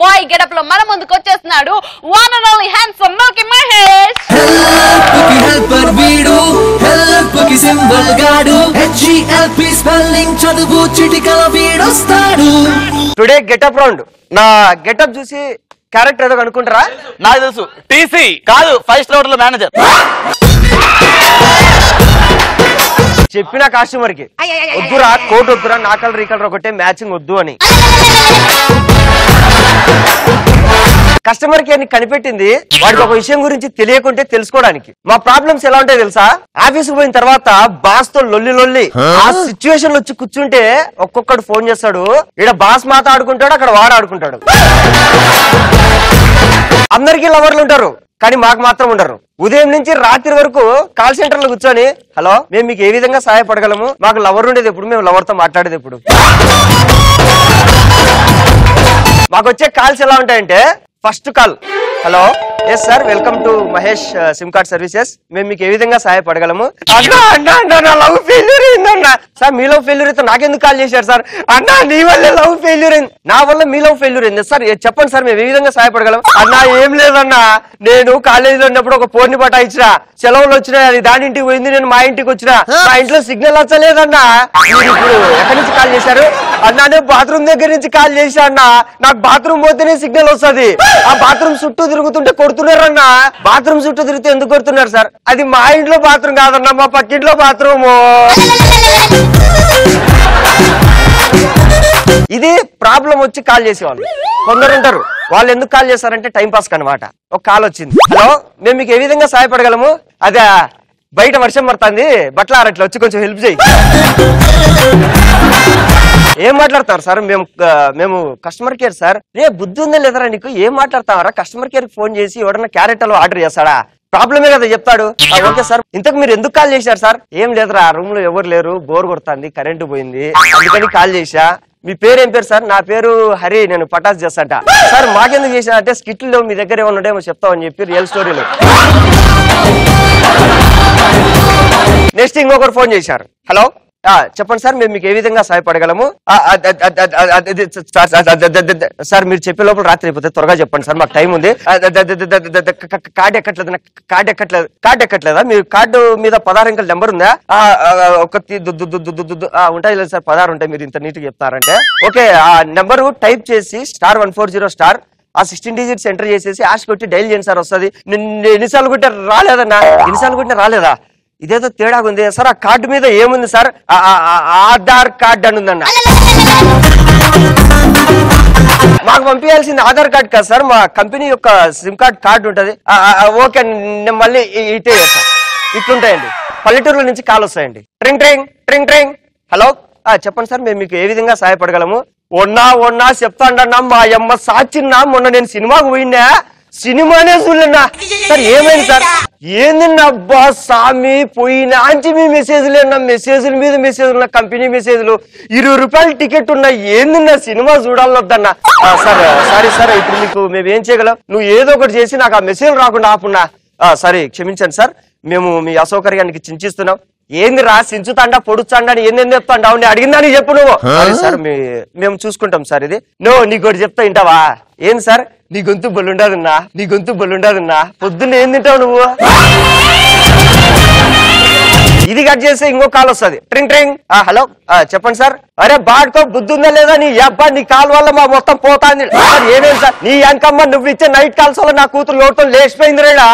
Bye getup లో మన ముందుకు వచ్చేస్తున్నాడు one and only handsome milky Mahesh. Helper వీడు హెల్ప్ కి సింబల్ గాడు HELP స్పెల్లింగ్ చదువు చిటికల వీడొస్తాడు. Today getup round. నా గెటప్ చూసి క్యారెక్టర్ ఏదో అనుకుంటారా? నాకు తెలుసు, టీసీ కాదు 5 స్టార్ హోటల్ మేనేజర్. చెప్పిన కాస్ట్యూమర్ కి వద్దురా, కోట్ వద్దురా, నా కలర్ ఈ కలర్ ఒకటే మ్యాచింగ్ వద్దు అని. కస్టమర్ కేర్ ని కనిపెట్టింది వాడికి ఒక విషయం గురించి తెలియకుంటే తెలుసుకోవడానికి. మా ప్రాబ్లమ్స్ ఎలా ఉంటాయో తెలుసా? ఆఫీస్ పోయిన తర్వాత బాస్ తో లొల్లి ఆ సిచ్యువేషన్ వచ్చి కూర్చుంటే ఒక్కొక్కడు ఫోన్ చేస్తాడు. ఇక్కడ బాస్ మాత ఆడుకుంటాడు, అక్కడ వాడు ఆడుకుంటాడు. అందరికీ లవర్లు ఉంటారు కానీ మాకు మాత్రం ఉండరు. ఉదయం నుంచి రాత్రి వరకు కాల్ సెంటర్ లో కూర్చొని హలో మేము మీకు ఏ విధంగా సహాయపడగలము, మాకు లవర్ ఉండేది ఎప్పుడు, మేము లవర్ తో మాట్లాడేది ఎప్పుడు. మాకు వచ్చే కాల్స్ ఎలా ఉంటాయంటే first call hello yes sir welcome to Mahesh SIM card services, మేము మీకు ఏ విధంగా సహాయపడగలము. లవ్ ఫెయిల్యూర్ అయిందన్నా. సార్ మీ లవ్ ఫెయిల్యూర్ అయితే నాకెందుకు కాల్ చేశారు సార్? అన్నా నీ వల్ల లవ్ ఫెయిల్యూర్ అయింది. నా వల్ల మీ లవ్ ఫెయిల్యూర్ అయింది సార్, చెప్పండి సార్ మేము ఏ విధంగా సహాయపడగలం. అన్నా ఏం లేదన్నా, నేను కాలేజీలో ఉన్నప్పుడు ఒక ఫోన్ ని పటాయించిన, సెలవులు వచ్చినాయి, అది దాని ఇంటికి పోయింది, నేను మా ఇంటికి వచ్చిన, మా ఇంట్లో సిగ్నల్ వచ్చలేదన్నా. మీరు ఇప్పుడు ఎక్కడి నుంచి కాల్ చేశారు? అన్నా నేను బాత్రూమ్ దగ్గర నుంచి కాల్ చేశా అన్నా, నాకు బాత్రూమ్ పోతేనే సిగ్నల్ వస్తుంది, ఆ బాత్రూమ్ చుట్టూ తిరుగుతుంటే కొడుతున్నారన్నా. బాత్రూమ్ చుట్టూ తిరిగితే ఎందుకు కొడుతున్నారు సార్? అది మా ఇంట్లో బాత్రూమ్ కాదన్నా, మా పక్కింట్లో బాత్రూమ్. ఇది ప్రాబ్లం వచ్చి కాల్ చేసేవాళ్ళు కొందరు ఉంటారు. వాళ్ళు ఎందుకు కాల్ చేస్తారంటే టైం పాస్ కనమాట. ఒక కాల్ వచ్చింది, హలో మేము మీకు ఏ విధంగా సహాయపడగలము, అదే బయట వర్షం పడుతుంది బట్టలు ఆరట్లా, వచ్చి కొంచెం హెల్ప్ చేయి. ఏం మాట్లాడతారు సార్? మేము కస్టమర్ కేర్ సార్. రే బుద్ధి ఉందా లేదరా నీకు? ఏం మాట్లాడతావరా? కస్టమర్ కేర్ ఫోన్ చేసి ఎవడన్నా క్యారెట్ హల్వా ఆర్డర్ చేస్తాడా? ప్రాబ్లమే కదా చెప్తాడు. ఓకే సార్, ఇంతకు మీరు ఎందుకు కాల్ చేశారు సార్? ఏం లేదురా రూమ్ లో ఎవరు లేరు, బోర్ కొడుతుంది, కరెంటు పోయింది, అందుకని కాల్ చేశా. మీ పేరు ఏం పేరు సార్? నా పేరు హరి, నేను పటాస్ చేస్తాట. సార్ మాకెందుకు చేశా అంటే స్కిట్లు మీ దగ్గర ఏమన్నా ఏమో చెప్తామని చెప్పి రియల్ స్టోరీలో. నెక్స్ట్ ఇంకొకరు ఫోన్ చేశారు, హలో చెప్పండి సార్ మేము మీకు ఏ విధంగా సహాయపడగలము. సార్ మీరు చెప్పే లోపల రాత్రి అయిపోతే త్వరగా చెప్పండి సార్, మాకు టైం ఉంది. కార్డు ఎక్కట్లేదా? మీరు కార్డు మీద 16 అంకెల నెంబర్ ఉందా? ఉంటాయి లేదు సార్, 16 ఉంటాయి, మీరు ఇంత నీట్ గా చెప్తారంటే. ఓకే ఆ నెంబరు టైప్ చేసి *140* ఆ 16 డిజిట్స్ ఎంటర్ చేసేసి ఆశ కొట్టి డైల్ చేయండి సార్, వస్తుంది. ఎన్నిసార్లు కొట్టే రాలేదన్నా? ఎన్నిసార్లు కొట్టినా రాలేదా? ఇదేదో తేడాగా ఉంది సార్. ఆ కార్డు మీద ఏముంది సార్? ఆధార్ కార్డు అని ఉందన్న. మాకు పంపించాల్సింది ఆధార్ కార్డు కాదు సార్, మా కంపెనీ యొక్క సిమ్ కార్డు ఉంటది. ఓకే నేను మళ్ళీ ఇటే చేస్తాను. ఇట్లుంటాయండి. పల్లెటూరుల నుంచి కాల్ వస్తాయండి. ట్రింగ్ ట్రింగ్ ట్రింగ్ ట్రింగ్. హలో చెప్పండి సార్ మేము మీకు ఏ విధంగా సహాయపడగలము. ఒన్నా చెప్తాండన్నా, మా అమ్మ సాచిన్నా, మొన్న నేను సినిమాకు పోయినా, సినిమానే చూడలేనా సార్. ఏమైంది సార్? ఏందన్నా అబ్బా సామి పోయినాంచి మీ మెసేజ్లు అన్నా, మెసేజ్ల మీద మెసేజ్లు, కంపెనీ మెసేజ్లు, 20 రూపాయల టికెట్ ఉన్నా, ఏందన్నా సినిమా చూడాలొద్దన్నా. సార్ సారీ సార్, ఇప్పుడు మీకు మేము ఏం చేయగలం? నువ్వు ఏదో ఒకటి చేసి నాకు ఆ మెసేజ్ రాకుండా ఆపున్నా. సారీ క్షమించండి సార్, మేము మీ అసౌకర్యానికి చింతిస్తున్నాం. ఏంది రా సించుతాండా పొడుచాండా అని ఏందేం చెప్తాండా? అడిగిందని చెప్పు నువ్వు. సార్ మేము చూసుకుంటాం సార్. ఇది నీకోటి చెప్తా వింటావా? ఏంది సార్? నీ గొంతు బొల్లుండదున్నా, పొద్దున్న ఏం తింటావు నువ్వు? ఇది కట్ చేస్తే ఇంకో కాల్ వస్తుంది. ట్రింగ్ ట్రింగ్. హలో చెప్పండి సార్. అరే బాడుకో బుద్ధి ఉందా లేదా? నీ అబ్బా నీ కాల్ వల్ల మా మొత్తం పోతాంది. ఏమేమి సార్ నీ అంకమ్మ, నువ్వు ఇచ్చే నైట్ కాల్స్ వల్ల నా కూతురు ఎవరితో లేచిపోయింది రేడా.